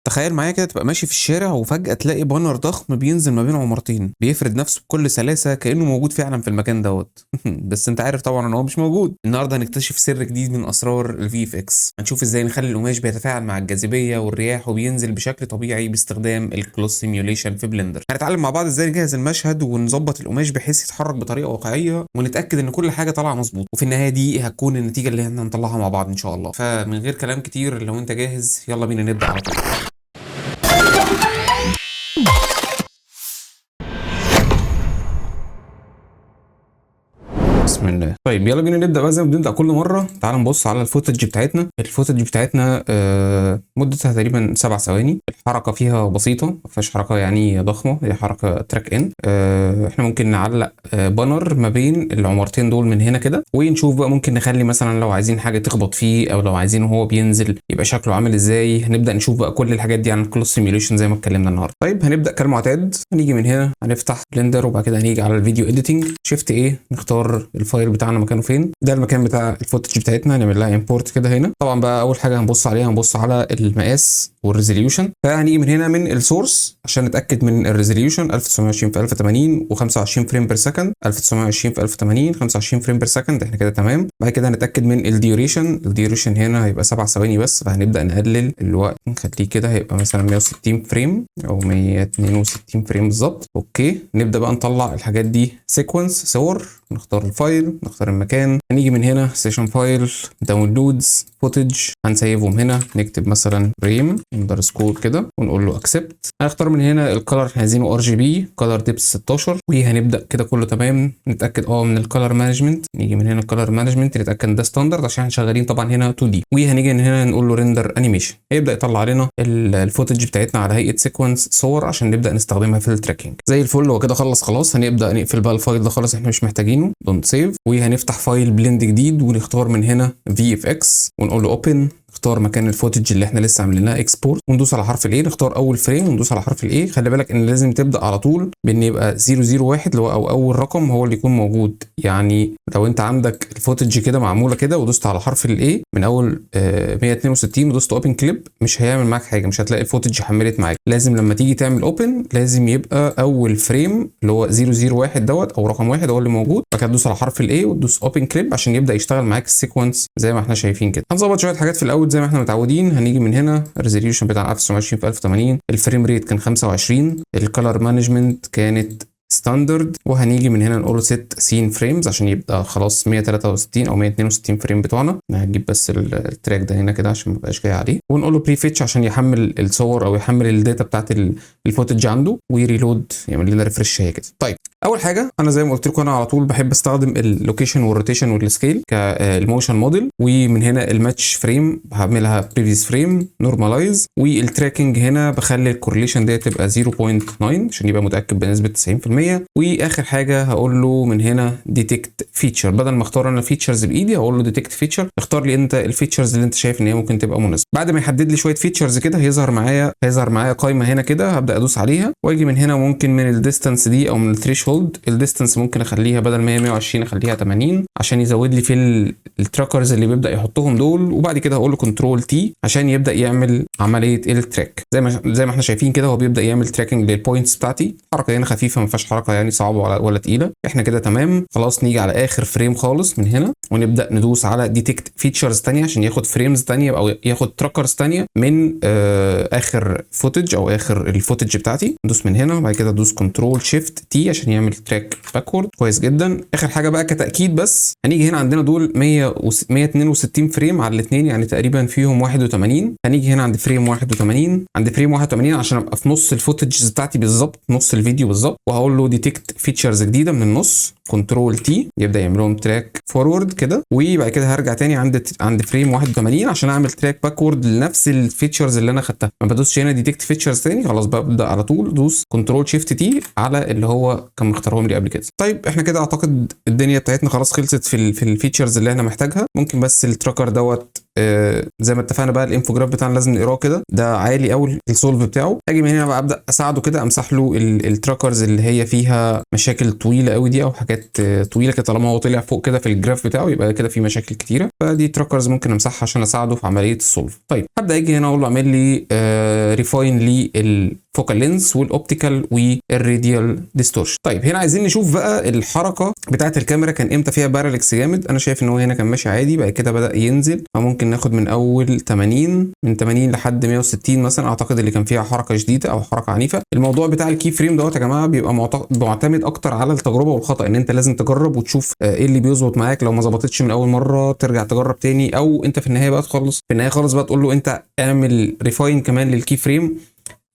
تخيل معايا كده تبقى ماشي في الشارع وفجأة تلاقي بانر ضخم بينزل ما بين عمارتين بيفرد نفسه بكل سلاسة كأنه موجود فعلا في المكان دوت. بس انت عارف طبعا ان هو مش موجود. النهارده هنكتشف سر جديد من اسرار الفي اف اكس، هنشوف ازاي نخلي القماش بيتفاعل مع الجاذبية والرياح وبينزل بشكل طبيعي باستخدام الكلوز سيميوليشن في بلندر. هنتعلم مع بعض ازاي نجهز المشهد ونظبط القماش بحيث يتحرك بطريقة واقعية ونتأكد ان كل حاجة طالعة مظبوط، وفي النهاية دي هتكون النتيجة اللي احنا هنطلعها مع بعض ان شاء الله. فمن غير كلام كتير لو انت جاهز يلا بينا نبدأ على طول. بسم الله. طيب يلا بينا نبدا بقى زي ما بنبدا كل مره. تعال نبص على الفوتج بتاعتنا. الفوتج بتاعتنا مدتها تقريبا 7 ثواني. الحركه فيها بسيطه، ما فيهاش حركه يعني ضخمه، هي حركه تراك ان. احنا ممكن نعلق بانر ما بين العمارتين دول من هنا كده، ونشوف بقى ممكن نخلي مثلا لو عايزين حاجه تخبط فيه او لو عايزين هو بينزل يبقى شكله عامل ازاي. هنبدا نشوف بقى كل الحاجات دي عن الكلوز سيميوليشن زي ما اتكلمنا النهارده. طيب هنبدا كالمعتاد، هنيجي من هنا هنفتح بلندر وبعد كده هنيجي على الفيديو اديتنج، شيفت ايه نختار الفايل بتاعنا مكانه فين. ده المكان بتاع الفوتج بتاعتنا، هنعمل لها امبورت كده هنا. طبعا بقى اول حاجه هنبص عليها هنبص على المقاس والريزوليوشن. فهنيجي من هنا من السورس عشان نتاكد من الريزوليوشن 1920 في 1080 و25 فريم بير سكند. 1920 في 1080 25 فريم بير سكند، احنا كده تمام. بعد كده هنتاكد من الديوريشن هنا هيبقى 7 ثواني بس، فهنبدا نقلل الوقت نخليه كده هيبقى مثلا 160 فريم او 162 فريم بالظبط. اوكي نبدا بقى نطلع الحاجات دي سيكونس صور. نختار الفايل، نختار المكان، هنيجي من هنا سيشن فايل، داونلودز، فوتج، هنسيفهم هنا. نكتب مثلا فريم اندرسكور كده ونقول له اكسبت. هنختار من هنا الكلر عايزينه ار جي بي، كلر ديبس 16، وهنبدا كده كله تمام. نتاكد من الكلر مانجمنت، نيجي من هنا الكلر مانجمنت نتاكد ده ستاندرد عشان احنا شغالين طبعا هنا 2 دي. وهنيجي من هنا نقول له ريندر انيميشن، هيبدا يطلع لنا الفوتج بتاعتنا على هيئه سيكونس صور عشان نبدا نستخدمها في التراكنج. زي الفل. هو كده خلاص هنبدا نقفل بقى الفايل ده خلاص، احنا مش محتاجينه، دونت سيف. وهنفتح فايل بلند جديد ونختار من هنا في اف اكس ونقول له اوبن. نختار مكان الفوتج اللي احنا لسه عاملينها اكسبورت وندوس على حرف الاي. نختار اول فريم وندوس على حرف الاي. خلي بالك ان لازم تبدا على طول بان يبقى 001 اللي هو او اول رقم هو اللي يكون موجود. يعني لو انت عندك الفوتج كده معموله كده ودوست على حرف الاي من اول 162 ودوست اوبن كليب، مش هيعمل معاك حاجه، مش هتلاقي الفوتج حملت معاك. لازم لما تيجي تعمل اوبن لازم يبقى اول فريم اللي هو 001 دوت او رقم واحد هو اللي موجود. بعد كده تدوس على حرف الاي وتدوس اوبن كليب عشان يبدا يشتغل معاك السيكونس زي ما احنا شايفين كده. هنظبط شويه حاجات في الاول زي ما احنا متعودين. هنيجي من هنا الريزوليوشن بتاع 1920 في 1080، الفريم ريت كان 25، الكلر مانجمنت كانت ستاندرد، وهنيجي من هنا نقول له ست سين فريمز عشان يبقى خلاص 163 او 162 فريم بتوعنا. هنجيب بس التراك ده هنا كده عشان ما يبقاش جاي عليه، ونقول له بري فيتش عشان يحمل الصور او يحمل الداتا بتاعت الفوتج عنده ويريلود، يعمل لنا ريفرش هي كده. طيب اول حاجه انا زي ما قلت لكم انا على طول بحب استخدم اللوكيشن والروتيشن والسكيل كالموشن موديل. ومن هنا الماتش فريم بعملها بريفيس فريم نورماليز، والتراكنج هنا بخلي الكورليشن دي تبقى 0.9 عشان يبقى متاكد بنسبه 90%. واخر حاجه هقول له من هنا ديتكت فيتشر، بدل ما اختار انا فيتشرز بايدي هقول له ديتكت فيتشر، اختار لي انت الفيتشرز اللي انت شايف ان هي ممكن تبقى مناسبه. بعد ما يحدد لي شويه فيتشرز كده هيظهر معايا قائمه هنا كده، هبدا ادوس عليها واجي من هنا ممكن من الديستانس دي او من الثريشولد. الديستانس ممكن اخليها بدل ما هي 120 اخليها 80 عشان يزود لي في التراكرز اللي بيبدا يحطهم دول. وبعد كده هقول له كنترول تي عشان يبدا يعمل عمليه التراك زي ما احنا شايفين كده. هو بيبدا يعمل تراكنج للبوينتس بتاعتي. الحركه هنا خفيفه ما فيهاش حركه يعني صعبه ولا تقيله، احنا كده تمام. خلاص نيجي على اخر فريم خالص من هنا ونبدا ندوس على ديتكت فيتشرز ثانيه عشان ياخد فريمز ثانيه او ياخد تراكرز ثانيه من اخر فوتج او ااخر الفوتج بتاعتي. ندوس من هنا وبعد كده ادوس كنترول شيفت تي عشان يعمل تراك باكورد. كويس جدا. اخر حاجه بقى كتاكيد بس، هنيجي هنا عندنا دول 162 فريم على الاثنين يعني تقريبا فيهم 81. هنيجي هنا عند فريم 81 عشان ابقى في نص الفوتجز بتاعتي بالظبط، نص الفيديو بالظبط. وهقول له ديتكت فيتشرز جديده من النص كنترول تي يبدا يعمل لهم تراك فورورد كده. وبعد كده هرجع تاني عند فريم 81 عشان اعمل تراك باكورد لنفس الفيتشرز اللي انا خدتها. ما بدوسش هنا ديتكت فيتشرز تاني، خلاص بقى ببدا على طول دوس كنترول شيفت تي على اللي هو كان مختارهم لي قبل كده. طيب احنا كده اعتقد الدنيا بتاعتنا خلاص خلصت في الفيتشرز اللي احنا محتاجها. ممكن بس التراكر دوت زي ما اتفقنا بقى الانفوجراف بتاعنا لازم نقراه كده، ده عالي قوي السولف بتاعه. اجي من هنا بقى ابدا اساعده كده، امسح له التراكرز اللي هي فيها مشاكل طويله قوي دي او حاجات حاجات طويله كده، طالما هو طلع فوق كده في الجراف بتاعه يبقى كده في مشاكل كتيره. فدي تراكرز ممكن امسحها عشان اساعده في عمليه السولف. طيب هبدا اجي هنا اقول له اعمل لي ريفاين للفوكال لينس والاوبتيكال والراديال ديستورشن. طيب هنا عايزين نشوف بقى الحركه بتاعه الكاميرا كان امتى فيها بارالكس جامد. انا شايف ان هو هنا كان ماشي عادي، بعد كده بدا ينزل، فممكن ناخد من اول 80 من 80 لحد 160 مثلا، اعتقد اللي كان فيها حركه شديده او حركه عنيفه. الموضوع بتاع الكي فريم دوت يا جماعه بيبقى معتمد اكتر على التجربه والخطا، ان انت لازم تجرب وتشوف ايه اللي بيظبط معاك. لو ما ظبطتش من اول مره ترجع تجرب تاني، او انت في النهايه بقى تخلص في النهايه خالص بقى تقول له انت اعمل ريفاين كمان للكي فريم.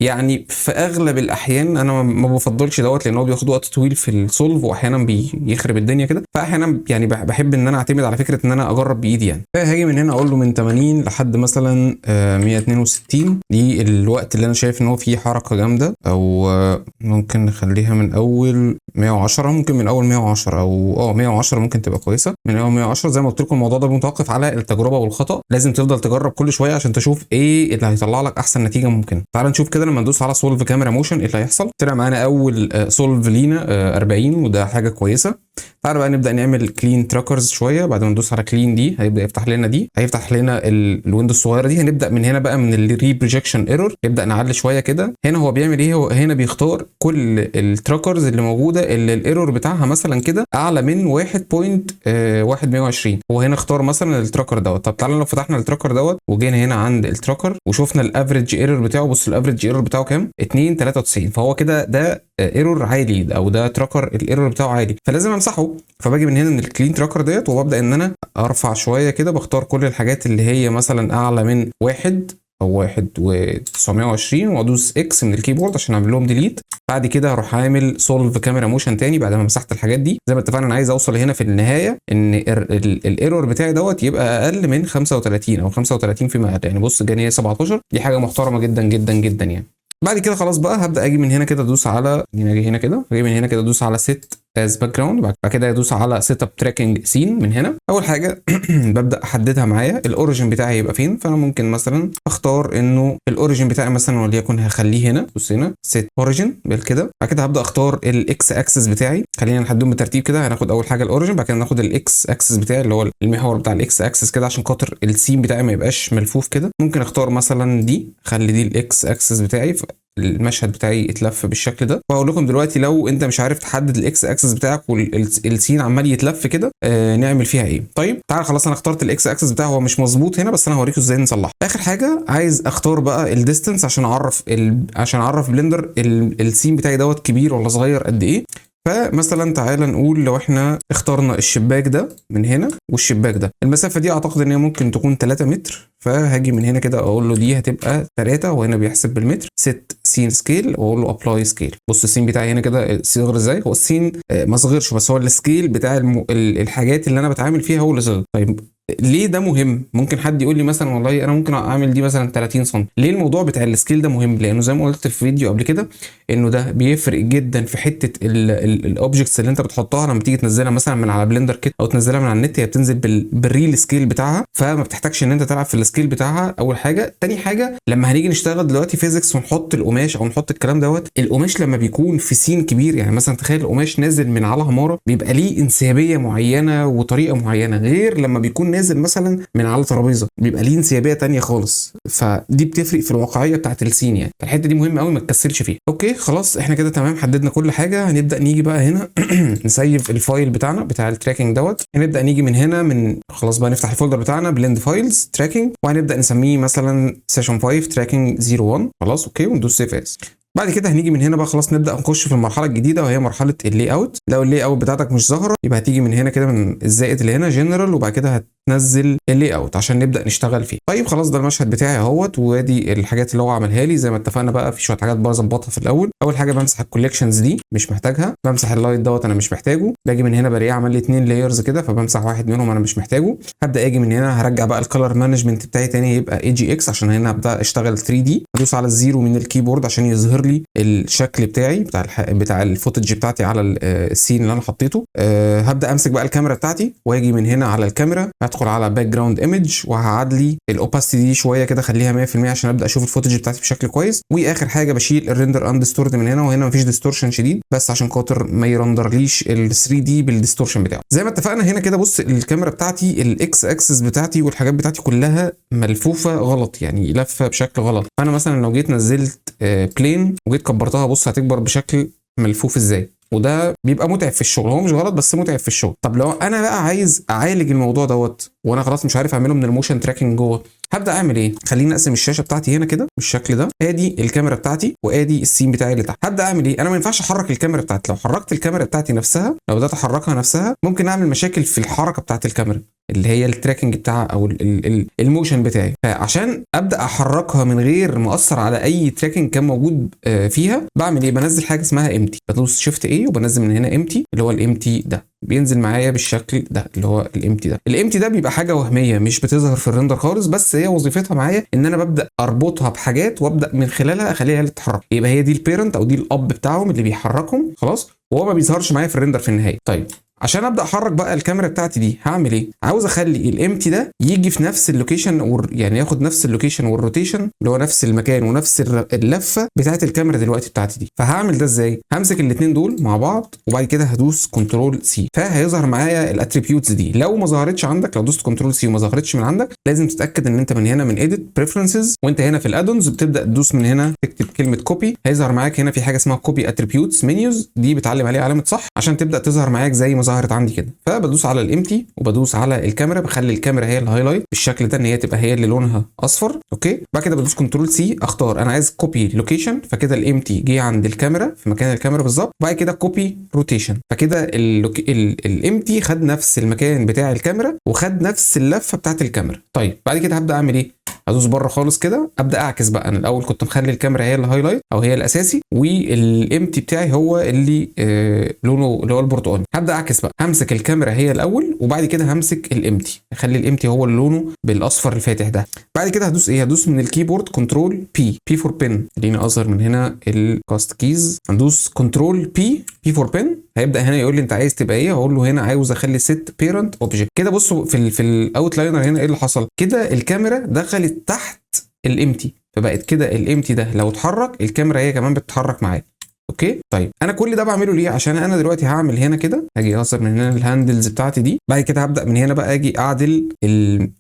يعني في اغلب الاحيان انا ما بفضلش دوت، لان هو بياخد وقت طويل في السولف واحيانا بيخرب الدنيا كده. فاحيانا يعني بحب ان انا اعتمد على فكره ان انا اجرب بايدي يعني. فهاجي من هنا اقول له من 80 لحد مثلا 162 دي الوقت اللي انا شايف ان هو فيه حركه جامده، او ممكن نخليها من اول 110، ممكن من اول 110 او 110 ممكن تبقى كويسه. من اول 110 زي ما قلت لكم الموضوع ده متوقف على التجربه والخطا، لازم تفضل تجرب كل شويه عشان تشوف ايه اللي هيطلع لك احسن نتيجه ممكن. تعال نشوف كده لما ندوس على سولف كاميرا موشن ايه اللي هيحصل. طلع معانا اول سولف لينا 40 وده حاجه كويسه. تعالوا بقى نبدا نعمل كلين تراكرز شويه. بعد ما ندوس على كلين دي هيبدا يفتح لنا دي، هيفتح لنا الويندو الصغيره دي. هنبدا من هنا بقى من الري بروجكشن ايرور، نبدا نعلي شويه كده. هنا هو بيعمل ايه؟ هو هنا بيختار كل التراكرز اللي موجوده اللي الايرور بتاعها مثلا كده اعلى من 1.120. هو هنا اختار مثلا التراكر دوت. طب تعالى لو فتحنا التراكر دوت وجينا هنا عند التراكر وشفنا الافريج ايرور بتاعه، بص الافريج ايرور بتاعه كام؟ 2.93. فهو كده ده ايرور عالي، او ده تراكر الايرور بتاعه عالي، فلازم امسحه. فباجي من هنا من الكلين تراكر ديت وببدا ان انا ارفع شويه كده، بختار كل الحاجات اللي هي مثلا اعلى من 1 او 1.920 وادوس اكس من الكيبورد عشان اعمل لهم ديليت. بعد كده هروح عامل سولف كاميرا موشن تاني بعد ما مسحت الحاجات دي. زي ما اتفقنا انا عايز اوصل هنا في النهايه ان الايرور بتاعي دوت يبقى اقل من 35 او 35 فيما اقل. يعني بص جاني 17، دي حاجه محترمه جدا جدا جدا يعني. بعد كده خلاص بقى هبدا اجي من هنا كده ادوس على هنا كده، اجي من هنا كده ادوس على سيت از باك جراوند. بعد كده ادوس على سيت اب تراكنج سين. من هنا اول حاجه ببدا احددها معايا الاوريجن بتاعي يبقى فين. فانا ممكن مثلا اختار انه الاوريجن بتاعي مثلا وليكن هخليه هنا. بص هنا سيت اوريجن بالكده. بعد كده هبدا اختار الاكس اكسس بتاعي، خلينا نحددهم بالترتيب كده. هناخد اول حاجه الاوريجن، بعد كده ناخد الاكس اكسس بتاعي اللي هو المحور بتاع الاكس اكسس كده عشان خاطر السين بتاعي ما يبقاش ملفوف كده. ممكن اختار مثلا دي، خلي دي الاكس اكسس بتاعي، المشهد بتاعي اتلف بالشكل ده. وهقول لكم دلوقتي لو انت مش عارف تحدد الاكس اكسس بتاعك والسين عمال يتلف كده نعمل فيها ايه. طيب تعال خلاص انا اخترت الاكس اكسس بتاعه، هو مش مظبوط هنا بس انا هوريكم ازاي نصلحه. اخر حاجه عايز اختار بقى الديستنس عشان اعرف بلندر السين بتاعي دوت كبير ولا صغير قد ايه. فمثلا تعال نقول لو احنا اخترنا الشباك ده من هنا والشباك ده، المسافه دي اعتقد ان هي ممكن تكون 3 متر. فهاجي من هنا كده اقول له دي هتبقى 3، وهنا بيحسب بالمتر. ست سين سكيل واقول له ابلاي سكيل. بص السين بتاعي هنا كده صغر ازاي. هو السين ما صغرش بس هو السكيل بتاع الحاجات اللي انا بتعامل فيها هو اللي صغر. طيب ليه ده مهم؟ ممكن حد يقول لي مثلا والله انا ممكن اعمل دي مثلا 30 سم. ليه الموضوع بتاع السكيل ده مهم؟ لانه زي ما قلت في فيديو قبل كده انه ده بيفرق جدا في حته الاوبجكتس اللي انت بتحطها لما تيجي تنزلها مثلا من على بلندر كيت او تنزلها من على النت. هي بتنزل بالريل سكيل بتاعها، فما بتحتاجش ان انت تلعب في السكيل بتاعها. اول حاجه. تاني حاجه لما هنيجي نشتغل دلوقتي فيزيكس ونحط القماش او نحط الكلام دوت، القماش لما بيكون في سين كبير، يعني مثلا تخيل القماش نازل من على هماره بيبقى ليه انسيابيه معينه وطريقه معينه، غير لما بيكون نازل مثلا من على ترابيزه بيبقى ليه انسيابيه تانية خالص. فدي بتفرق في الواقعيه بتاعت السين يعني. فالحته دي مهمه قوي ما تكسلش فيها. اوكي خلاص احنا كده تمام، حددنا كل حاجه. هنبدا نيجي بقى هنا نسيف الفايل بتاعنا بتاع التراكنج دوت. هنبدا نيجي من هنا من خلاص بقى نفتح الفولدر بتاعنا بلند فايلز تراكنج، وهنبدا نسميه مثلا سيشن 5 تراكنج 01. خلاص اوكي وندوس سيف اس. بعد كده هنيجي من هنا بقى خلاص نبدا نخش في المرحله الجديده وهي مرحله اللي اوت. لو اللي اوت بتاعتك مش ظاهره يبقى هتيجي من هنا كده من الزائد اللي هنا جنرال، وبعد كده هتنزل اللي اوت عشان نبدا نشتغل فيه. طيب خلاص ده المشهد بتاعي اهوت، وادي الحاجات اللي هو عملها لي. زي ما اتفقنا بقى في شويه حاجات بظبطها في الاول. اول حاجه بمسح الكولكشنز دي مش محتاجها، بمسح اللايت دوت انا مش محتاجه. باجي من هنا بلاقيه عمل لي 2 لايرز كده فبمسح واحد منهم انا مش محتاجه. هبدا اجي من هنا هرجع بقى الكلر مانجمنت بتاعي تاني يبقى اي جي اكس عشان هنا ابدا اشتغل 3 دي. ادوس على الزيرو من الكيبورد عشان يظهر لي الشكل بتاعي بتاع الفوتج بتاعتي على السين اللي انا حطيته. هبدا امسك بقى الكاميرا بتاعتي واجي من هنا على الكاميرا هدخل على باك جراوند ايمج وهعدلي الاوباسيتي دي شويه كده، خليها 100% عشان ابدا اشوف الفوتج بتاعتي بشكل كويس. واخر حاجه بشيل الريندر اندستورد من هنا، وهنا مفيش ديستورشن شديد بس عشان خاطر ما يرندرليش ال 3 دي بالديستورشن بتاعه. زي ما اتفقنا هنا كده، بص الكاميرا بتاعتي الاكس اكسس بتاعتي والحاجات بتاعتي كلها ملفوفه غلط، يعني لفه بشكل غلط. فانا مثلا لو جيت نزلت بلين وجيت كبرتها، بص هتكبر بشكل ملفوف ازاي، وده بيبقى متعب في الشغل. هو مش غلط بس متعب في الشغل. طب لو انا بقى عايز اعالج الموضوع دوت وانا خلاص مش عارف اعمله من الموشن تراكنج جوه، هبدا اعمل ايه؟ خليني اقسم الشاشه بتاعتي هنا كده بالشكل ده، ادي الكاميرا بتاعتي وادي السين بتاعي اللي تحت. هبدا اعمل ايه؟ انا ما ينفعش احرك الكاميرا بتاعتي. لو حركت الكاميرا بتاعتي نفسها، لو بدات احركها نفسها، ممكن اعمل مشاكل في الحركه بتاعت الكاميرا اللي هي التراكنج بتاعها او الموشن بتاعي. فعشان ابدا احركها من غير ما اثر على اي تراكنج كان موجود فيها، بعمل ايه؟ بنزل حاجه اسمها امتي، بدوس شيفت ايه وبنزل من هنا امتي، اللي هو الامتي ده بينزل معايا بالشكل ده اللي هو الامتي ده. الامتي ده بيبقى حاجه وهميه مش بتظهر في الريندر خالص، بس هي وظيفتها معايا ان انا ببدا اربطها بحاجات وابدا من خلالها اخليها اللي تتحرك. يبقى هي دي البيرنت او دي الاب بتاعهم اللي بيحركهم خلاص، وهو ما بيظهرش معايا في الريندر في النهايه. طيب عشان ابدا احرك بقى الكاميرا بتاعتي دي هعمل ايه؟ عاوز اخلي الامتي ده يجي في نفس اللوكيشن، يعني ياخد نفس اللوكيشن والروتيشن اللي هو نفس المكان ونفس اللفه بتاعت الكاميرا دلوقتي بتاعتي دي. فهعمل ده ازاي؟ همسك الاثنين دول مع بعض وبعد كده هدوس كنترول سي، فهيظهر معايا الاتريبيوتس دي. لو ما ظهرتش عندك، لو دوست كنترول سي وما ظهرتش من عندك، لازم تتاكد ان انت من هنا من اديت بريفرنسز وانت هنا في الادونز بتبدا تدوس من هنا تكتب كلمه كوبي. هيظهر معاك هنا في حاجه اسمها كوبي اتريبيوتس منيوز، دي بتعلم عليها علامه صح عشان تبدا تظهر معاك زي ما ظهرت عندي كده. فبدوس على الامتي وبدوس على الكاميرا، بخلي الكاميرا هي الهايلايت بالشكل ده ان هي تبقى هي اللي لونها اصفر. اوكي، بعد كده بدوس كنترول سي، اختار انا عايز كوبي لوكيشن، فكده الامتي جه عند الكاميرا في مكان الكاميرا بالظبط. بعد كده كوبي روتيشن، فكده الامتي خد نفس المكان بتاع الكاميرا وخد نفس اللفه بتاعت الكاميرا. طيب بعد كده هبدا اعمل ايه؟ ادوس بره خالص كده، ابدا اعكس بقى. انا الاول كنت مخلي الكاميرا هي الهايلايت او هي الاساسي والامتي بتاعي هو اللي لونه اللي هو البرتقالي. هبدا اعكس بقى، همسك الكاميرا هي الاول وبعد كده همسك الامتي، اخلي الامتي هو اللي لونه بالاصفر الفاتح ده. بعد كده هدوس ايه؟ هدوس من الكيبورد كنترول بي فور بن، خليني اظهر من هنا الكاست كيز، هندوس كنترول بي فور بن. هيبدا هنا يقول لي انت عايز تبقى ايه؟ هقول له هنا عاوز اخلي سيت بيرنت اوبجكت. كده بصوا في الاوتلاينر هنا ايه اللي حصل؟ كده الكاميرا دخلت تحت الامتي، فبقت كده الامتي ده لو اتحرك الكاميرا هي كمان بتتحرك معاه. اوكي طيب انا كل ده بعمله ليه؟ عشان انا دلوقتي هعمل هنا كده، هاجي اظهر من هنا الهاندلز بتاعتي دي، بعد كده هبدا من هنا بقى اجي اعدل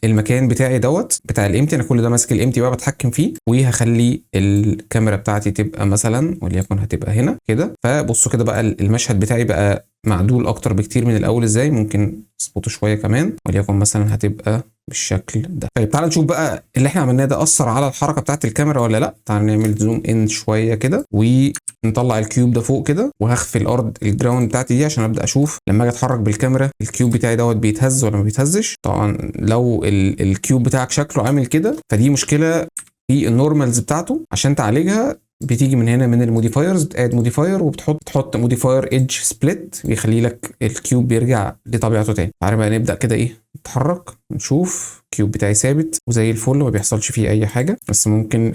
المكان بتاعي دوت بتاع الامتي. انا كل ده ماسك الامتي بقى بتحكم فيه، وهخلي الكاميرا بتاعتي تبقى مثلا وليكن هتبقى هنا كده. فبصوا كده بقى المشهد بتاعي بقى معدول اكتر بكتير من الاول. ازاي؟ ممكن اظبطه شويه كمان، وليكن مثلا هتبقى بالشكل ده. طيب تعال نشوف بقى اللي احنا عملناه ده اثر على الحركه بتاعت الكاميرا ولا لا. تعال نعمل زوم ان شويه كده ونطلع الكيوب ده فوق كده، وهخفي الارض الجراوند بتاعتي دي عشان ابدا اشوف لما اجي اتحرك بالكاميرا الكيوب بتاعي دوت بيتهز ولا ما بيتهزش. طبعا لو الكيوب بتاعك شكله عامل كده فدي مشكله في النورمالز بتاعته. عشان تعالجها بتيجي من هنا من الموديفايرز، بتاد موديفاير وبتحط موديفاير ايدج سبليت بيخلي لك الكيوب بيرجع لطبيعته تاني. تعالى بقى نبدا كده ايه نتحرك نشوف. الكيوب بتاعي ثابت وزي الفل ما بيحصلش فيه اي حاجه، بس ممكن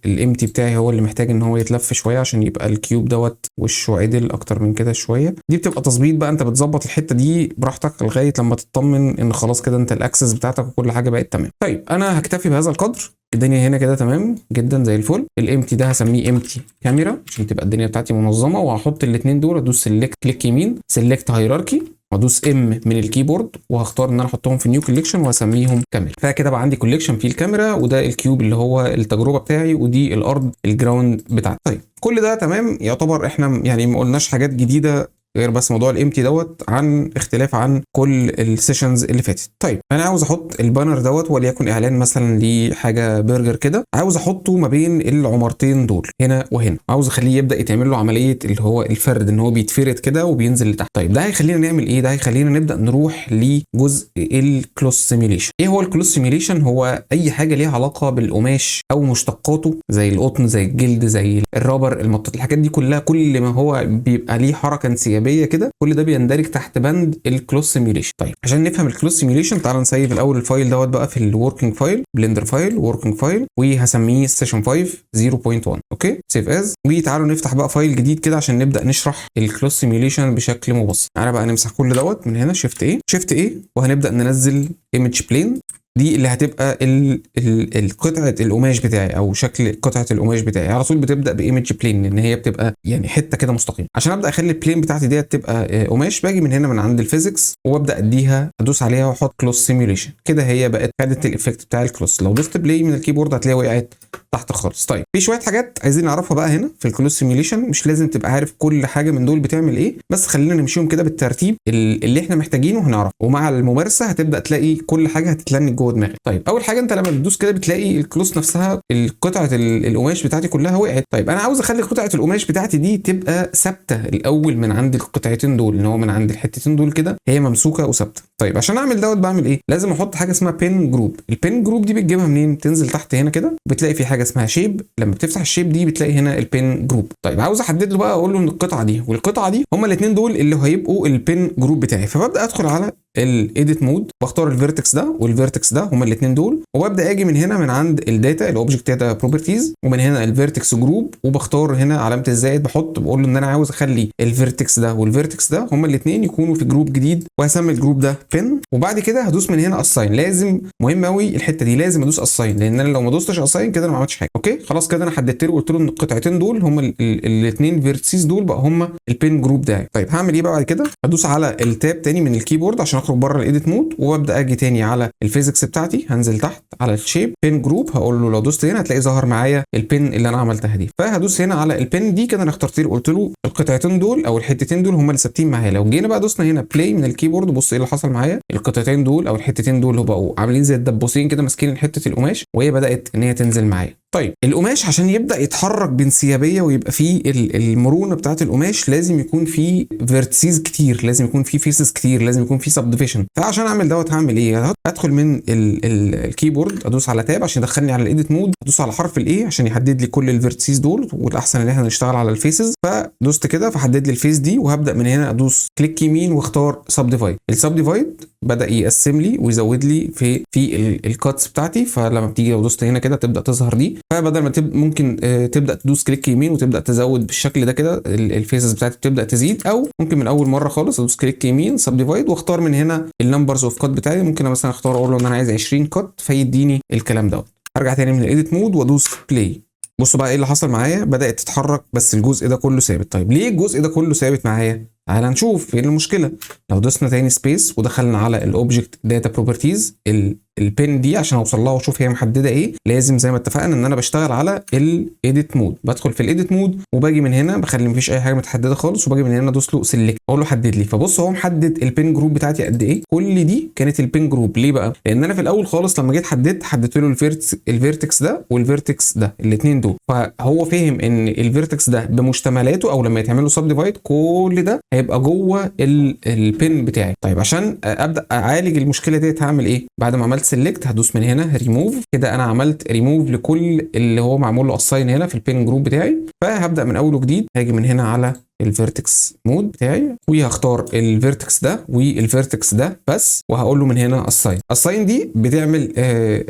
الامتي بتاعي هو اللي محتاج ان هو يتلف شويه عشان يبقى الكيوب دوت وشه عدل اكتر من كده شويه. دي بتبقى تظبيط بقى، انت بتظبط الحته دي براحتك لغايه لما تطمن ان خلاص كده انت الاكسس بتاعتك وكل حاجه بقت تمام. طيب انا هكتفي بهذا القدر، الدنيا هنا كده تمام جدا زي الفل. الامتي ده هسميه امتي كاميرا عشان تبقى الدنيا بتاعتي منظمه، وهحط الاثنين دول ادوس سيلكت كليك يمين سيلكت هيراركي وادوس ام من الكيبورد وهختار ان انا احطهم في نيو كوليكشن واسميهم كاميرا. فكده بقى عندي كوليكشن فيه الكاميرا، وده الكيوب اللي هو التجربه بتاعي، ودي الارض الجراوند بتاعتي. طيب كل ده تمام يعتبر. احنا يعني ما قلناش حاجات جديده غير بس موضوع الامتي دوت عن اختلاف عن كل السيشنز اللي فاتت. طيب انا عاوز احط البانر دوت وليكن اعلان مثلا لحاجه برجر كده، عاوز احطه ما بين العمارتين دول هنا وهنا، عاوز اخليه يبدا يتعمل له عمليه اللي هو الفرد ان هو بيتفرد كده وبينزل لتحت. طيب ده هيخلينا نعمل ايه؟ ده هيخلينا نبدا نروح لجزء الكلوز سيميوليشن. ايه هو الكلوز سيميوليشن؟ هو اي حاجه ليها علاقه بالقماش او مشتقاته زي القطن زي الجلد زي الرابر المطاط، الحاجات دي كلها كل ما هو بيبقى ليه حركه انسيابيه انسيابيه كده، كل ده بيندرج تحت بند الكلوز سيميوليشن. طيب عشان نفهم الكلوز سيميوليشن تعال نسيب الاول الفايل دوت بقى في الوركينج فايل، بلندر فايل وركينج فايل، وهسميه سيشن 5 0.1. اوكي سيف از. وتعالوا نفتح بقى فايل جديد كده عشان نبدا نشرح الكلوز سيميوليشن بشكل مبسط. تعالى بقى نمسح كل دوت من هنا، شيفت ايه وهنبدا ننزل ايمج بلين. دي اللي هتبقى القطعه القماش بتاعي او شكل قطعه القماش بتاعي. على طول بتبدا بايمج بلين لان هي بتبقى يعني حته كده مستقيمه. عشان ابدا اخلي البلين بتاعتي ديت تبقى قماش، باجي من هنا من عند الفيزيكس وابدا اديها، ادوس عليها واحط كلوز سيميوليشن كده، هي بقت خدت الايفكت بتاع الكلوز. لو دوست بلاي من الكيبورد هتلاقيها وقعت تحت خالص. طيب في شويه حاجات عايزين نعرفها بقى هنا في الكلوز سيميوليشن، مش لازم تبقى عارف كل حاجه من دول بتعمل ايه، بس خلينا نمشيهم كده بالترتيب اللي احنا محتاجينه هنعرفه، ومع الممارسه هتبدا تلاقي كل حاجه هتتلنك جوه دماغك. طيب اول حاجه انت لما بتدوس كده بتلاقي الكلوز نفسها قطعه القماش بتاعتي كلها وقعت. طيب انا عاوز اخلي قطعه القماش بتاعتي دي تبقى ثابته الاول من عند القطعتين دول، ان هو من عند الحتتين دول كده هي ممسوكه وثابته. طيب عشان اعمل دوت بعمل ايه؟ لازم احط حاجه اسمها بين جروب. البين جروب دي بتجيبها منين؟ تنزل تحت هنا كده بتلاقي في حاجه اسمها شيب، لما بتفتح الشيب دي بتلاقي هنا البين جروب. طيب عاوز احدد له بقى، اقول له ان القطعه دي والقطعه دي هما الاثنين دول اللي هيبقوا البين جروب بتاعي. فببدا ادخل على الايديت مود واختار الفيرتكس ده والفيرتكس ده هما الاثنين دول، وببدا اجي من هنا من عند الداتا الاوبجكت داتا بروبرتيز، ومن هنا الفيرتكس جروب، وبختار هنا علامه الزائد بحط، بقول له ان انا عاوز اخلي الفيرتكس ده والفيرتكس ده هما الاثنين يكونوا في جروب جديد، وهسمي الجروب ده بين. وبعد كده هدوس من هنا اساين. لازم مهم قوي الحته دي، لازم ادوس اساين، لان انا لو ما دوستش اساين كده انا ما عملتش حاجه. اوكي خلاص كده انا حددت له وقلت له ان القطعتين دول هما الاثنين فيرتسيز دول بقى هما البين جروب ده. طيب هعمل ايه بقى بعد كده؟ هدوس على التاب تاني من الكيبورد عشان اخرج بره الايديت مود، وابدا اجي تاني على الفيزيكس بتاعتي، هنزل تحت على الشيب بين جروب، هقول له لو دوست هنا هتلاقي ظهر معايا البين اللي انا عملتها دي. فهدوس هنا على البين دي كده، انا اخترت له قلت له القطعتين دول او الحتتين دول هما اللي ثابتين معايا. لو جينا بقى دوسنا هنا بلاي من الكيبورد، بص ايه اللي حصل معايا. القطعتين دول او الحتتين دول بقوا عاملين زي الدبوسين كده ماسكين حته القماش، وهي بدات ان هي تنزل معايا. طيب القماش عشان يبدا يتحرك بانسيابيه ويبقى فيه المرونه بتاعه القماش لازم يكون فيه فيرتسيز كتير، لازم يكون فيه فيسز كتير، لازم يكون فيه سب ديفيجن. فعشان اعمل دوت هعمل ايه؟ هدخل من الكيبورد ادوس على تاب عشان يدخلني على الايديت مود، ادوس على حرف الاي عشان يحدد لي كل الفيرتسيز دول، والاحسن ان احنا نشتغل على الفيسز. فدوست كده فحدد لي الفيس دي، وهبدا من هنا ادوس كليك يمين واختار سب ديفايد. السب ديفايد بدا يقسم لي ويزود لي في الكاتس بتاعتي. فلما بتيجي لو دوست هنا كده تبدا تظهر دي، فبدل ما ممكن تبدا تدوس كليك يمين وتبدا تزود بالشكل ده كده الفيسز بتاعتي بتبدا تزيد، او ممكن من اول مره خالص ادوس كليك يمين سب ديفايد واختار من هنا النمبرز اوف كات بتاعي. ممكن مثلا اختار اقول له ان انا عايز 20 كات فيديني الكلام دوت. ارجع تاني من الايديت مود وادوس بلاي. بصوا بقى ايه اللي حصل معايا، بدات تتحرك بس الجزء ده كله ثابت. طيب ليه الجزء ده كله ثابت معايا؟ تعالى نشوف ايه المشكله. لو دوسنا تاني سبيس ودخلنا على الاوبجكت داتا بروبرتيز، البين دي عشان اوصل لها واشوف هي محدده ايه، لازم زي ما اتفقنا ان انا بشتغل على الايديت مود. بدخل في الايديت مود وباجي من هنا بخلي مفيش اي حاجه متحدده خالص، وباجي من هنا ادوس له سيلكت اقول له حدد لي. فبص هو محدد البين جروب بتاعتي قد ايه، كل دي كانت البين جروب. ليه بقى؟ لان انا في الاول خالص لما جيت حددت له الفيرتكس ده والفيرتكس ده الاثنين دول، فهو فهم ان الفيرتكس ده بمشتملاته او لما يتعمل له سب ديفايد كل ده هيبقى جوه البين بتاعي. طيب عشان ابدا اعالج المشكله ديت هعمل ايه؟ بعد ما عملت سيلكت هدوس من هنا ريموف كده، انا عملت ريموف لكل اللي هو معمول له اساين هنا في البين جروب بتاعي. فهبدا من اول وجديد، هاجي من هنا على الفيرتكس مود بتاعي وهختار الفيرتكس ده والفيرتكس ده بس، وهقول له من هنا اساين دي بتعمل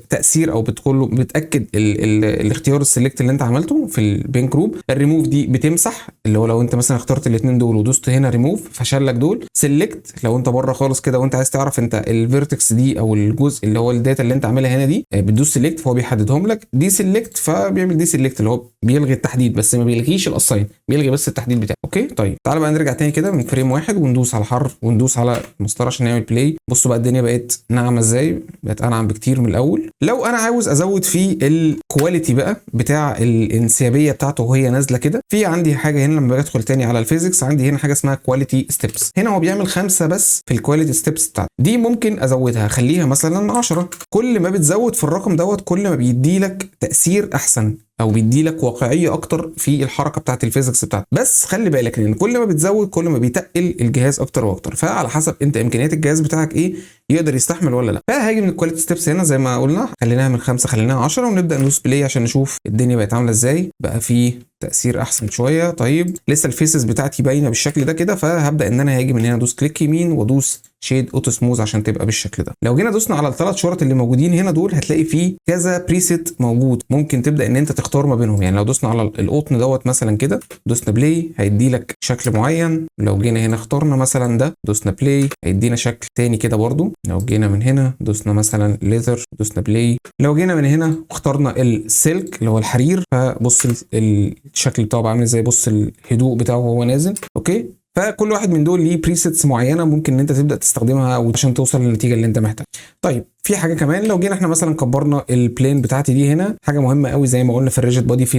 تاثير او بتقول له بتاكد الاختيار السيلكت اللي انت عملته في البين جروب. الريموف دي بتمسح، اللي هو لو انت مثلا اخترت الاثنين دول ودوست هنا ريموف فشل لك دول. سيلكت لو انت بره خالص كده وانت عايز تعرف انت الفيرتكس دي او الجزء اللي هو الداتا اللي انت عاملها هنا دي بتدوس سيلكت فهو بيحددهم لك. دي سيلكت فبيعمل دي سيلكت اللي هو بيلغي التحديد بس ما بيلغيش الاساين، بيلغي بس التحديد بتاعه. اوكي طيب تعالى بقى نرجع تاني كده من فريم واحد وندوس على حرف وندوس على المسطره عشان نعمل بلاي. بصوا بقى الدنيا بقت ناعمه ازاي، بقت انعم بكتير من الاول. لو انا عاوز ازود في الكواليتي بقى بتاع الانسيابيه بتاعته وهي نازله كده، في عندي حاجه هنا لما بدخل تاني على الفيزيكس عندي هنا حاجه اسمها كواليتي ستيبس. هنا هو بيعمل 5 بس في الكواليتي ستيبس بتاعته دي، ممكن ازودها اخليها مثلا 10. كل ما بتزود في الرقم دوت كل ما بيدي لك تاثير احسن او بيدي لك واقعيه اكتر في الحركه بتاعه الفيزكس بتاعتك. بس خلي بالك ان كل ما بتزود كل ما بيتقل الجهاز اكتر واكتر، فعلى حسب انت امكانيات الجهاز بتاعك ايه يقدر يستحمل ولا لا. فهاجي من الكواليتي ستيبس هنا زي ما قلنا خليناها من 5 خليناها 10 ونبدا ندوس بلاي عشان نشوف الدنيا بقت عامله ازاي. بقى في تاثير احسن شويه. طيب لسه الفيسز بتاعتي باينه بالشكل ده كده، فهبدا ان انا هاجي من هنا ادوس كليك يمين وادوس شيد اوتو سموز عشان تبقى بالشكل ده. لو جينا دوسنا على الثلاث شرط اللي موجودين هنا دول هتلاقي فيه كذا بريسيت موجود، ممكن تبدا ان انت تختار ما بينهم. يعني لو دوسنا على القطن دوت مثلا كده دوسنا بلاي هيدي لك شكل معين. لو جينا هنا اخترنا مثلا ده دوسنا بلاي هيدينا شكل تاني كده برضو. لو جينا من هنا دوسنا مثلا ليذر دوسنا بلاي. لو جينا من هنا اخترنا السلك اللي هو الحرير فبص الشكل بتاعه عامل ازاي، بص الهدوء بتاعه وهو نازل. اوكي، فكل واحد من دول ليه بريسيتس معينه ممكن ان انت تبدا تستخدمها عشان توصل للنتيجه اللي انت محتاجها. طيب في حاجه كمان، لو جينا احنا مثلا كبرنا البلين بتاعتي دي هنا، حاجه مهمه قوي زي ما قلنا في الريجيد بودي في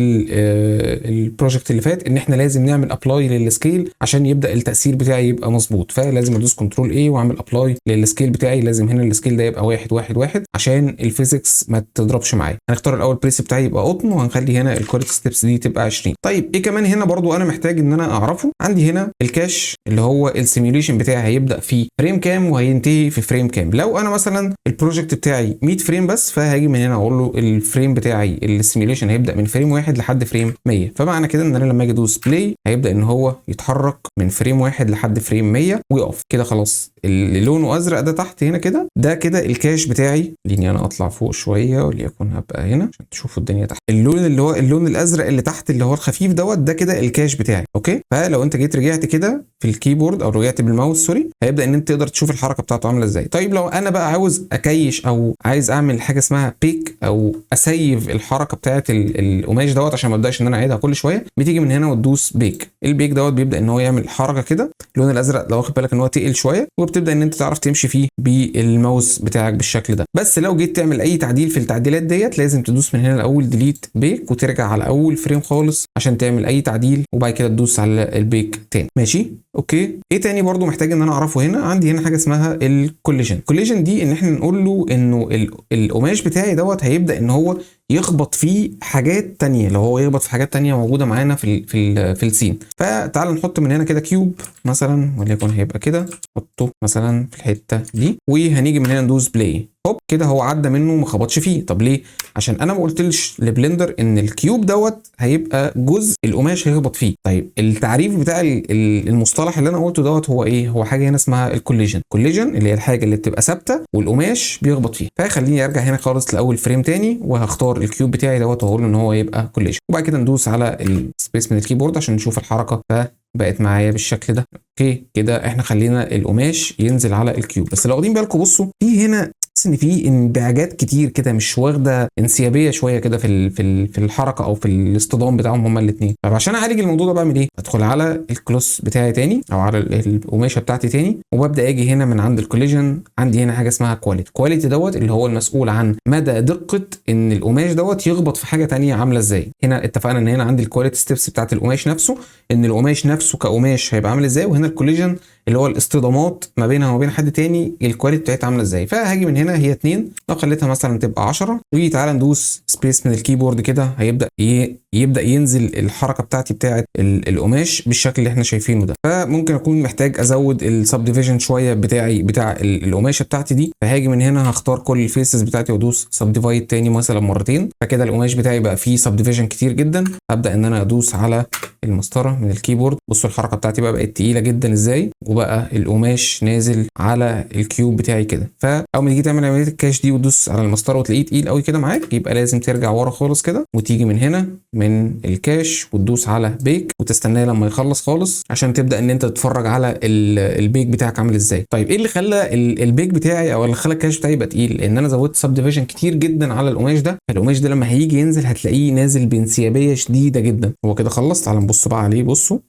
البروجكت اللي فات ان احنا لازم نعمل ابلاي للسكيل عشان يبدا التاثير بتاعي يبقى مظبوط. فلازم ادوس كنترول اي واعمل ابلاي للسكيل بتاعي. لازم هنا السكيل ده يبقى 1 1 1 عشان الفيزيكس ما تضربش معايا. هنختار الاول بريس بتاعي يبقى قطن وهنخلي هنا الكواليتي ستيبس دي تبقى 20. طيب ايه كمان هنا برضو انا محتاج ان انا اعرفه، عندي هنا الكاش اللي هو السيميوليشن بتاعي هيبدا في فريم كام وهينتهي في فريم كام. لو انا مثلا البروجكت بتاعي 100 فريم بس فهاجي من هنا اقول له الفريم بتاعي السيميوليشن هيبدا من فريم 1 لحد فريم 100. فمعنى كده ان انا لما اجي ادوس بلاي هيبدا ان هو يتحرك من فريم 1 لحد فريم 100 ويقف كده. خلاص اللي لونه ازرق ده تحت هنا كده ده كده الكاش بتاعي. خليني انا اطلع فوق شويه وليكن هبقى هنا عشان تشوفوا الدنيا تحت. اللون اللي هو اللون الازرق اللي تحت اللي هو الخفيف دوت ده كده الكاش بتاعي. اوكي، فلو انت جيت رجعت كده في الكيبورد او رجعت بالماوس سوري هيبدا ان انت تقدر تشوف الحركه بتاعته عامله ازاي. طيب لو انا بقى عاوز اكيش او عايز اعمل حاجه اسمها بيك او اسيف الحركه بتاعه القماش دوت عشان ما ابداش ان انا اعيدها كل شويه، بتيجي من هنا وتدوس بيك. البيك دوت بيبدا ان هو يعمل حركه كده. اللون الازرق لو واخد بالك ان هو تقل شويه وبتبدا ان انت تعرف تمشي فيه بالماوس بتاعك بالشكل ده. بس لو جيت تعمل اي تعديل في التعديلات ديت لازم تدوس من هنا الاول ديليت بيك وترجع على اول فريم خالص عشان تعمل اي تعديل وبعد كده تدوس على البيك تاني. ماشي اوكي. ايه تاني برضو محتاج ان انا اعرفه هنا، عندي هنا حاجه اسمها الكوليجن. الكوليجن دي ان احنا نقول له انه القماش بتاعي دوت هيبدا ان هو يخبط فيه حاجات تانية. لو هو يخبط في حاجات تانية موجوده معانا في السين، فتعال نحط من هنا كده كيوب مثلا وليكن هيبقى كده، نحطه مثلا في الحته دي وهنيجي من هنا ندوس بلاي. هوب كده هو عدى منه ما خبطش فيه. طب ليه؟ عشان انا ما قلتلش لبلندر ان الكيوب دوت هيبقى جزء القماش هيخبط فيه. طيب التعريف بتاع المصطلح اللي انا قلته دوت هو ايه؟ هو حاجه هنا اسمها الكوليجن. كوليجن اللي هي الحاجه اللي بتبقى ثابته والقماش بيخبط فيها. فخليني ارجع هنا خالص لاول فريم تاني وهختار الكيوب بتاعي دوت واقول له ان هو يبقى كوليجن وبعد كده ندوس على السبيس من الكيبورد عشان نشوف الحركه. بقت معايا بالشكل ده. اوكي كده احنا خلينا القماش ينزل على الكيوب. بس لو واخدين بالكم بصوا في هنا ان في انبعاجات كتير كده مش واخده انسيابيه شويه كده في الحركه او في الاصطدام بتاعهم هما الاثنين. طب عشان اعالج الموضوع ده بعمل ايه؟ ادخل على الكلوس بتاعي تاني او على القماشه بتاعتي تاني وببدا اجي هنا من عند الكوليجن. عندي هنا حاجه اسمها كواليتي دوت اللي هو المسؤول عن مدى دقه ان القماش دوت يخبط في حاجه تانيه عامله ازاي. هنا اتفقنا ان هنا عندي الكواليتي ستيبس بتاعت القماش نفسه ان القماش نفسه كقماش هيبقى عامل ازاي، وهنا الكوليجن اللي هو الاصطدامات ما بينها وما بين حد تاني الكواليتي بتاعتها عامله ازاي. فهاجي من هنا هي 2 لو خليتها مثلا تبقى 10 وتعالى ندوس سبيس من الكيبورد كده هيبدا يبدا ينزل الحركه بتاعتي بتاعت القماش بالشكل اللي احنا شايفينه ده. فممكن اكون محتاج ازود السب ديفيجن شويه بتاع القماشه بتاعتي دي. فهاجي من هنا هختار كل الفيسز بتاعتي وادوس سب ديفايد تاني مثلا مرتين. فكده القماش بتاعي بقى فيه سب ديفيجن كتير جدا. ابدا ان انا ادوس على المسطره من الكيبورد. بصوا الحركه بتاعتي بقت تقيله جدا ازاي وبقى القماش نازل على الكيوب بتاعي كده. فاول ما تيجي تعمل عمليه الكاش دي وتدوس على المسطره وتلاقيه تقيل قوي كده معاك يبقى لازم ترجع ورا خالص كده وتيجي من هنا من الكاش وتدوس على بيك وتستناه لما يخلص خالص عشان تبدا ان انت تتفرج على البيك بتاعك عامل ازاي. طيب ايه اللي خلى البيك بتاعي او اللي خلى الكاش بتاعي يبقى تقيل؟ لان انا زودت سب ديفيجن كتير جدا على القماش ده. فالقماش ده لما هيجي ينزل هتلاقيه نازل بانسيابيه شديده جدا. هو كده خلص. تعال نبص بقى عليه. بصوا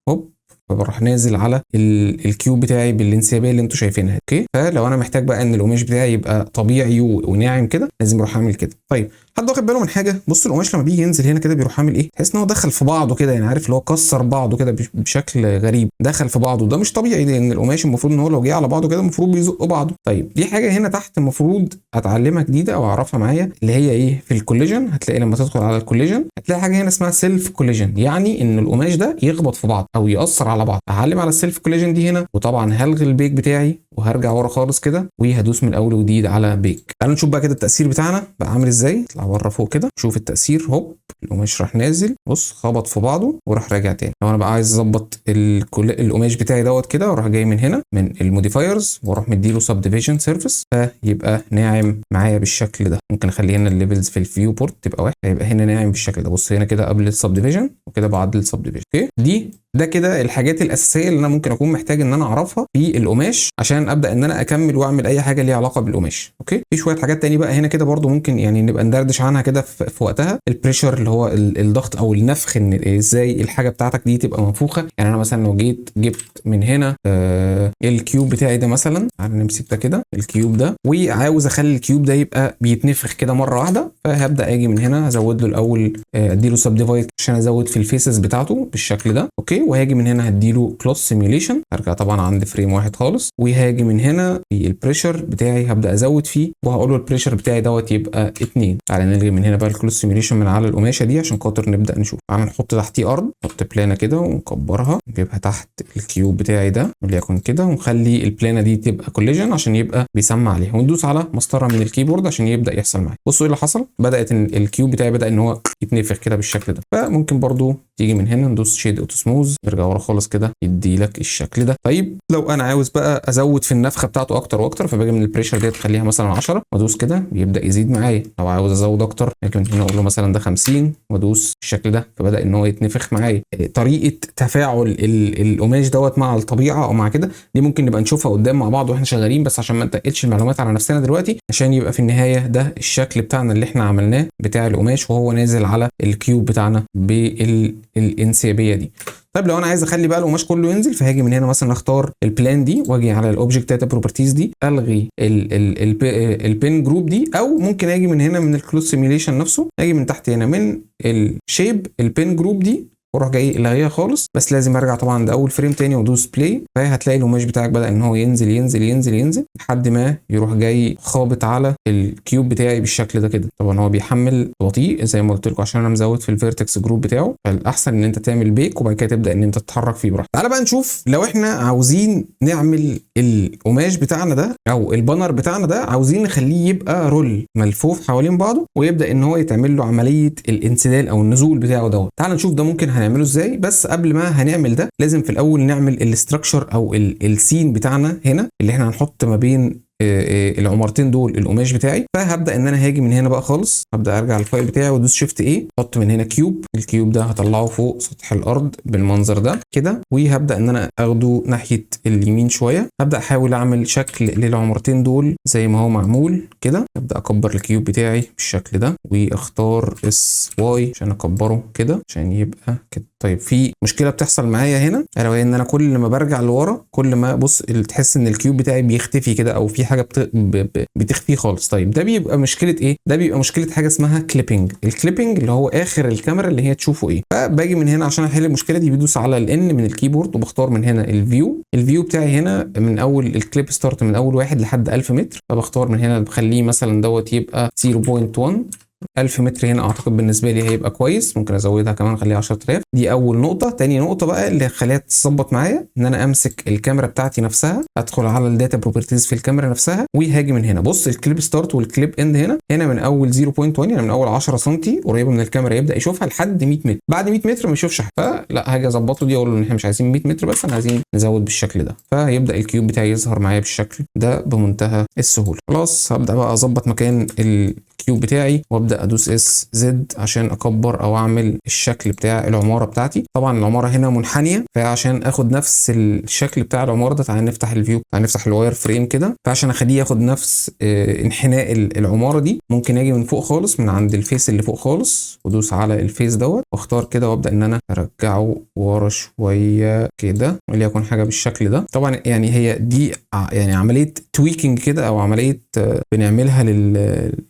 هوب فبروح نازل على الكيوب بتاعي بالانسيابيه اللي انتوا شايفينها. اوكي، فلو انا محتاج بقى ان القماش بتاعي يبقى طبيعي وناعم كده لازم اروح اعمل كده. طيب حد واخد باله من حاجه؟ بص القماش لما بيجي ينزل هنا كده بيروح عامل ايه؟ تحس ان هو دخل في بعضه كده، يعني عارف اللي هو كسر بعضه كده بشكل غريب، دخل في بعضه. ده مش طبيعي، لان القماش المفروض ان هو لو جه على بعضه كده المفروض بيزق بعضه. طيب دي حاجه هنا تحت المفروض اتعلمها جديده او اعرفها معايا، اللي هي ايه؟ في الكوليجن هتلاقي لما تدخل على الكوليجن هتلاقي حاجه هنا اسمها سيلف كوليجن، يعني ان القماش ده يخبط في بعض او ياثر على بعض. هعلم على السيلف كوليجن دي هنا، وطبعا هلغي البيك بتاعي وهرجع ورا خالص كده وهدوس من اول وجديد على بيك. تعالوا نشوف بقى كده التاثير بتاعنا بقى عامل ازاي. اطلع بره فوق كده شوف التاثير، هوب القماش راح نازل، بص خبط في بعضه وراح راجع تاني. لو انا بقى عايز اظبط القماش بتاعي دوت كده، اروح جاي من هنا من الموديفايرز واروح مديله سب ديفيجن سيرفيس، فيبقى ناعم معايا بالشكل ده. ممكن اخلي هنا الليفلز في الفيو بورت تبقى واحد، هيبقى هنا ناعم بالشكل ده. بص هنا كده قبل السب ديفيجن وكده بعد السب ديفيجن. اوكي، ده كده الحاجات الاساسيه اللي انا ممكن اكون محتاج ان انا اعرفها في القماش عشان ابدا ان انا اكمل واعمل اي حاجه ليها علاقه بالقماش. اوكي، في شويه حاجات تاني بقى هنا كده برده ممكن يعني نبقى ندردش عنها كده في وقتها. البريشر اللي هو الضغط او النفخ، ان ازاي الحاجه بتاعتك دي تبقى منفوخه. يعني انا مثلا لو جيت جبت من هنا الكيوب بتاعي ده مثلا، تعالى نمسك ده كده الكيوب ده، وعاوز اخلي الكيوب ده يبقى بيتنفخ كده مره واحده، فهبدا اجي من هنا ازود له الاول اديله سب ديفايد عشان ازود في الفيسز بتاعته بالشكل ده. اوكي، وهاجي من هنا هديله كلوز سيميوليشن، هرجع طبعا عند فريم واحد خالص، وهاجي من هنا في البريشر بتاعي هبدا ازود فيه وهقول له البريشر بتاعي دوت يبقى 2. تعالى نلغي من هنا بقى الكلوز سيميوليشن من على القماشه دي عشان خاطر نبدا نشوف. تعالى نحط تحتيه ارض، نحط بلانه كده ونكبرها نجيبها تحت الكيوب بتاعي ده وليكن كده، ونخلي البلانه دي تبقى كوليجن عشان يبقى بيسمع عليها، وندوس على مسطره من الكيبورد عشان يبدا يحصل معايا. بصوا ايه اللي حصل، بدات الكيوب بتاعي بدا ان هو يتنفخ كده بالشكل ده. فممكن برضو تيجي من هنا ندوس شيد اوتو سموز، نرجع ورا خالص كده يدي لك الشكل ده. طيب لو انا عاوز بقى ازود في النفخه بتاعته اكتر واكتر، فباجي من البريشر ديت اخليها مثلا 10 وادوس كده بيبدا يزيد معايا. لو عاوز ازود اكتر ممكن هنا اقول له مثلا ده 50 وادوس الشكل ده، فبدا ان هو يتنفخ معايا. طريقه تفاعل القماش دوت مع الطبيعه او مع كده دي ممكن نبقى نشوفها قدام مع بعض واحنا شغالين، بس عشان ما نتقلش المعلومات على نفسنا دلوقتي، عشان يبقى في النهايه ده الشكل بتاعنا اللي احنا عملناه بتاع القماش وهو نازل على الكيوب بتاعنا بالانسيابيه دي. طيب لو انا عايز اخلي بقى القماش كله ينزل، فهاجي من هنا مثلا اختار البلان دي واجي على الاوبجكت داتا بروبرتيز دي، الغي البين جروب دي، او ممكن اجي من هنا من الكلوز سيميوليشن نفسه، اجي من تحت هنا من الشيب البين جروب دي واروح جاي الغيها خالص. بس لازم ارجع طبعا عند اول فريم تاني وادوس بلاي، فهتلاقي القماش بتاعك بدا ان هو ينزل ينزل ينزل ينزل لحد ما يروح جاي خابط على الكيوب بتاعي بالشكل ده كده. طبعا هو بيحمل بطيء زي ما قلت لكم عشان انا مزود في الفيرتكس جروب بتاعه، فالاحسن ان انت تعمل بيك وبعد كده تبدا ان انت تتحرك فيه براحتك. تعالى بقى نشوف لو احنا عاوزين نعمل القماش بتاعنا ده او البانر بتاعنا ده، عاوزين نخليه يبقى رول ملفوف حوالين بعضه ويبدا ان هو يتعمل له عمليه الانسدال او النزول بتاعه دوت. تعالى نشوف ده ممكن هنعمله ازاي. بس قبل ما هنعمل ده لازم في الاول نعمل الاستراكشر او السين بتاعنا هنا اللي احنا هنحط ما بين العمارتين دول القماش بتاعي. فهبدا ان انا هاجي من هنا بقى خالص، هبدا ارجع الفايل بتاعي وادوس شيفت ايه، احط من هنا كيوب. الكيوب ده هطلعه فوق سطح الارض بالمنظر ده كده، وهبدا ان انا اخده ناحيه اليمين شويه. هبدا احاول اعمل شكل للعمارتين دول زي ما هو معمول كده. ابدا اكبر الكيوب بتاعي بالشكل ده واختار اس واي عشان اكبره كده عشان يبقى كده. طيب في مشكله بتحصل معايا هنا، الا وهي ان انا كل ما برجع لورا كل ما بص تحس ان الكيوب بتاعي بيختفي كده او في حاجه بتخفيه خالص. طيب ده بيبقى مشكله ايه؟ ده بيبقى مشكله حاجه اسمها كليبنج. الكليبنج اللي هو اخر الكاميرا اللي هي تشوفه ايه. فباجي من هنا عشان احل المشكله دي بدوس على الان من الكيبورد وبختار من هنا الفيو بتاعي هنا من اول الكليب ستارت من اول 1 لحد 1000 متر. فبختار من هنا بخليه مثلا دوت يبقى 0.1 1000 متر. هنا اعتقد بالنسبه لي هيبقى كويس، ممكن ازودها كمان اخليها 10000. دي اول نقطه. تاني نقطه بقى اللي خليها تظبط معايا ان انا امسك الكاميرا بتاعتي نفسها، ادخل على الداتا بروبرتيز في الكاميرا نفسها وهاجي من هنا. بص الكليب ستارت والكليب اند هنا من اول 0.1 يعني من اول 10 سم قريبه من الكاميرا يبدا يشوفها لحد 100 متر. بعد 100 متر ما يشوفش حاجه، فلا هاجي اظبطه دي اقول له ان احنا مش عايزين 100 متر بس احنا عايزين نزود بالشكل ده، فيبدا الكيوب بتاعي يظهر معايا بالشكل ده بمنتهى السهوله. خلاص هبدا بقى اظبط مكان الكيوب بتاعي وابدا ادوس اس زد عشان اكبر او اعمل الشكل بتاع العماره بتاعتي. طبعا العماره هنا منحنيه، فعشان اخد نفس الشكل بتاع العماره ده تعالى نفتح الفيو، تعالى نفتح الواير فريم كده. فعشان اخليه ياخد نفس انحناء العماره دي ممكن اجي من فوق خالص من عند الفيس اللي فوق خالص وادوس على الفيس دوت واختار كده وابدا ان انا ارجعه ورا شويه كده وليكن حاجه بالشكل ده. طبعا يعني هي دي يعني عمليه تويكنج كده او عمليه بنعملها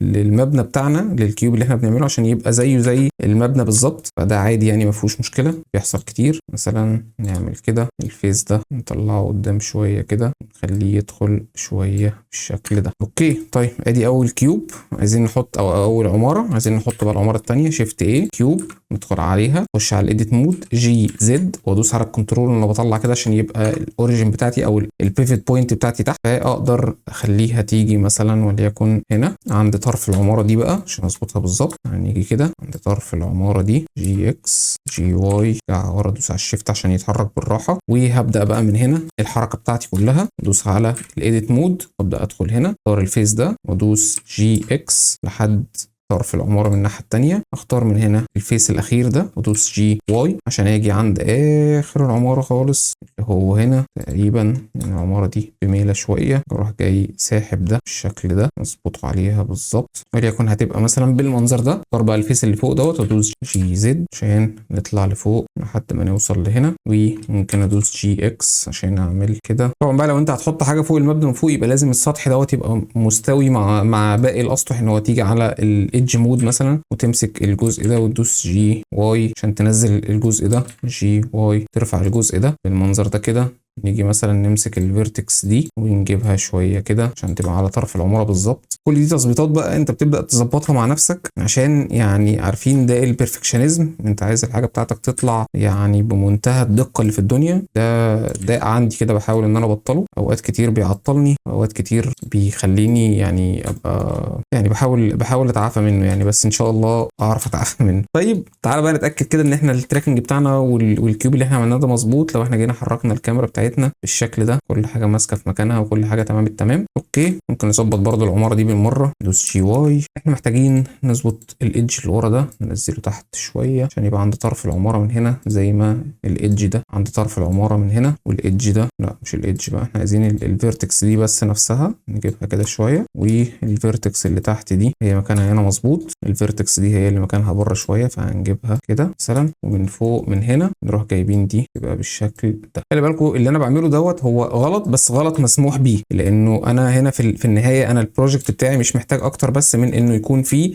للمبنى بتاعنا، للكيوب اللي احنا بنعمله عشان يبقى زيه زي المبنى بالظبط. فده عادي يعني ما فيهوش مشكله، بيحصل كتير. مثلا نعمل كده الفيس ده نطلعه قدام شويه كده نخليه يدخل شويه بالشكل ده. اوكي طيب ادي اول كيوب عايزين نحط، او اول عماره عايزين نحط بقى العماره الثانيه. شيفت ايه كيوب ندخل عليها، اخش على الايديت مود جي زد وادوس على الكنترول وانا بطلع كده عشان يبقى الاوريجن بتاعتي او البيفت بوينت بتاعتي تحت. فاقدر اخليها تيجي مثلا وليكن هنا عند طرف العماره دي بقى عشان اظبطها بالظبط. هنيجي كده عند طرف العماره دي جي اكس جي واي ارجع ورا ادوس على الشيفت عشان يتحرك بالراحه. وهبدا بقى من هنا الحركه بتاعتي كلها ادوس على الايديت مود وابدا ادخل هنا اختار الفيس ده وادوس جي اكس لحد طرف العماره من الناحيه الثانيه. اختار من هنا الفيس الاخير ده وادوس جي واي عشان اجي عند اخر العماره خالص اللي هو هنا تقريبا. العماره دي بميله شويه اروح جاي ساحب ده بالشكل ده اظبطه عليها بالظبط وليكن هتبقى مثلا بالمنظر ده. اختار بقى الفيس اللي فوق دوت وادوس جي زد عشان نطلع لفوق لحد ما نوصل لهنا. وممكن ادوس جي اكس عشان اعمل كده. طبعا بقى لو انت هتحط حاجه فوق المبنى من فوق يبقى لازم السطح دوت يبقى مستوي مع باقي الاسطح، ان هو تيجي على الايدج مود مثلا وتمسك الجزء ده وتدوس جي واي عشان تنزل الجزء ده، جي واي ترفع الجزء ده بالمنظر ده كده. نيجي مثلا نمسك الفيرتكس دي ونجيبها شويه كده عشان تبقى على طرف العماره بالظبط. كل دي تظبيطات بقى انت بتبدا تظبطها مع نفسك عشان يعني عارفين ده البرفكشنزم، انت عايز الحاجه بتاعتك تطلع يعني بمنتهى الدقه اللي في الدنيا. ده عندي كده بحاول ان انا ابطله، اوقات كتير بيعطلني اوقات كتير بيخليني يعني ابقى يعني بحاول اتعافى منه يعني، بس ان شاء الله اعرف اتعافى منه. طيب تعالى بقى نتاكد كده ان احنا التراكنج بتاعنا والكيوب اللي احنا عملناه ده مظبوط. لو احنا جينا حركنا الكاميرا بتاعتنا بالشكل ده كل حاجه ماسكه في مكانها وكل حاجه تمام التمام. اوكي ممكن نظبط برده العماره دي بالمره ندوس جي واي. احنا محتاجين نظبط الايدج اللي ورا ده ننزله تحت شويه عشان يبقى عند طرف العماره من هنا زي ما الايدج ده عند طرف العماره من هنا، والايدج ده لا مش الايدج بقى، احنا عايزين الفيرتكس دي بس نفسها نجيبها كده شويه. والفيرتكس اللي تحت دي هي مكانها هنا مظبوط، الفيرتكس دي هي اللي مكانها بره شويه فهنجيبها كده مثلا. ومن فوق من هنا نروح جايبين دي تبقى بالشكل ده. خلي بالكم اللي انا بعمله دوت هو غلط، بس غلط مسموح بيه، لانه انا هنا في النهايه انا البروجكت بتاعي مش محتاج اكتر بس من انه يكون في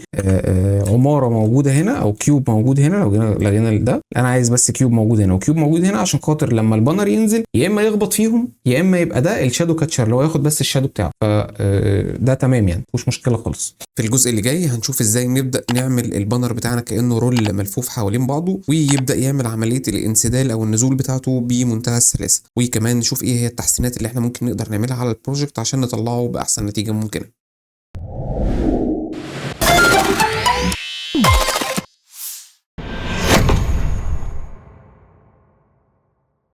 عماره موجوده هنا او كيوب موجود هنا. لو جينا لقينا ده انا عايز بس كيوب موجود هنا وكيوب موجود هنا عشان خاطر لما البانر ينزل يا اما يخبط فيهم يا اما يبقى ده الشادو كاتشر اللي هو ياخد بس الشادو بتاعه. فده تمام يعني مفيش مشكله خالص. في الجزء اللي جاي هنشوف ازاي نبدا نعمل البانر بتاعنا كانه رول ملفوف حوالين بعضه ويبدا يعمل عمليه الانسدال او النزول بتاعته بمنتهى السلاسه. وكمان نشوف ايه هي التحسينات اللي احنا ممكن نقدر نعملها على البروجكت عشان نطلعه باحسن نتيجه ممكنه.